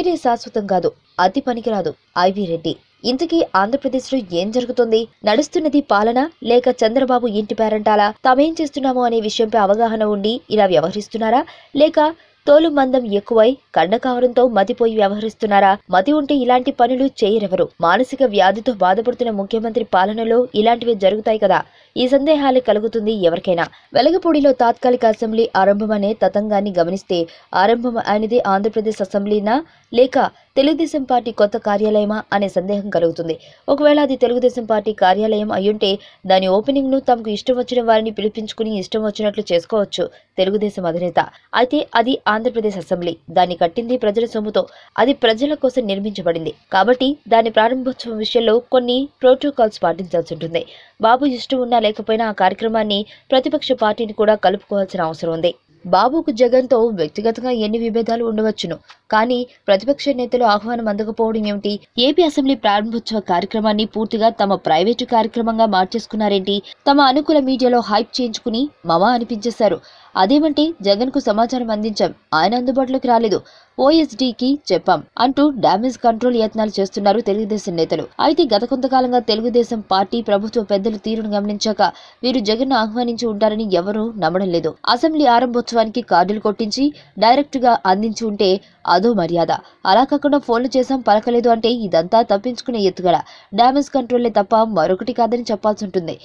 పేరే శాశ్వతం కాదు, అతి పనికిరాదు ఐవి రెడ్డి. ఇంతకీ ఆంధ్రప్రదేశ్లో ఏం జరుగుతుంది? నడుస్తున్నది పాలన లేక చంద్రబాబు ఇంటి పేరంటాలా? తామేం చేస్తున్నామో అనే విషయంపై అవగాహన ఉండి ఇలా వ్యవహరిస్తున్నారా, లేక తోలు మందం ఎక్కువై కండకావరంతో మతిపోయి వ్యవహరిస్తున్నారా? మతి ఉంటే ఇలాంటి పనులు చేయరెవరు. మానసిక వ్యాధితో బాధపడుతున్న ముఖ్యమంత్రి పాలనలో ఇలాంటివి జరుగుతాయి కదా. ఈ సందేహాలే కలుగుతుంది ఎవరికైనా. వెలగపూడిలో తాత్కాలిక అసెంబ్లీ ఆరంభమనే తతంగాన్ని గమనిస్తే ఆరంభం అయినది ఆంధ్రప్రదేశ్ అసెంబ్లీనా లేక తెలుగుదేశం పార్టీ కొత్త కార్యాలయమా అనే సందేహం కలుగుతుంది. ఒకవేళ అది తెలుగుదేశం పార్టీ కార్యాలయం అయ్యుంటే దాని ఓపెనింగ్ ను తమకు ఇష్టం వచ్చిన వారిని పిలిపించుకుని ఇష్టం వచ్చినట్లు చేసుకోవచ్చు తెలుగుదేశం అధినేత. అయితే అది ఆంధ్రప్రదేశ్ అసెంబ్లీ. దాన్ని కట్టింది ప్రజల సొమ్ముతో. అది ప్రజల కోసం నిర్మించబడింది కాబట్టి దాని ప్రారంభోత్సవం విషయంలో కొన్ని ప్రోటోకాల్స్ పాటించాల్సి ఉంటుంది. బాబు ఇష్టం ఉన్నా లేకపోయినా ఆ కార్యక్రమాన్ని ప్రతిపక్ష పార్టీని కూడా కలుపుకోవాల్సిన అవసరం ఉంది. బాబుకు జగన్తో వ్యక్తిగతంగా ఎన్ని విభేదాలు ఉండవచ్చును, కానీ ప్రతిపక్ష నేతలు ఆహ్వానం అందకపోవడం ఏమిటి? ఏపీ అసెంబ్లీ ప్రారంభోత్సవ కార్యక్రమాన్ని పూర్తిగా తమ ప్రైవేటు కార్యక్రమంగా మార్చేసుకున్నారేంటి? తమ అనుకూల మీడియాలో హైప్ చేయించుకుని మమా అనిపించేశారు. అదేమంటే జగన్ కు సమాచారం అందించాం, ఆయన అందుబాటులోకి రాలేదు, ఓఎస్డీకి చెప్పాం అంటూ డ్యామేజ్ కంట్రోల్ యత్నాలు చేస్తున్నారు తెలుగుదేశం నేతలు. అయితే గత కొంతకాలంగా తెలుగుదేశం పార్టీ ప్రభుత్వ పెద్దల తీరును గమనించాక వీరు జగన్ ఆహ్వానించి ఉంటారని ఎవరూ నమ్మడం లేదు. అసెంబ్లీ ఆరంభోత్సవానికి కార్డులు కొట్టించి డైరెక్ట్ గా అందించి ఉంటే అదో మర్యాద. అలా కాకుండా ఫోన్లు చేశాం పలకలేదు అంటే ఇదంతా తప్పించుకునే ఎత్తుగడ. డ్యామేజ్ కంట్రోల్లే తప్ప మరొకటి కాదని చెప్పాల్సి ఉంటుంది.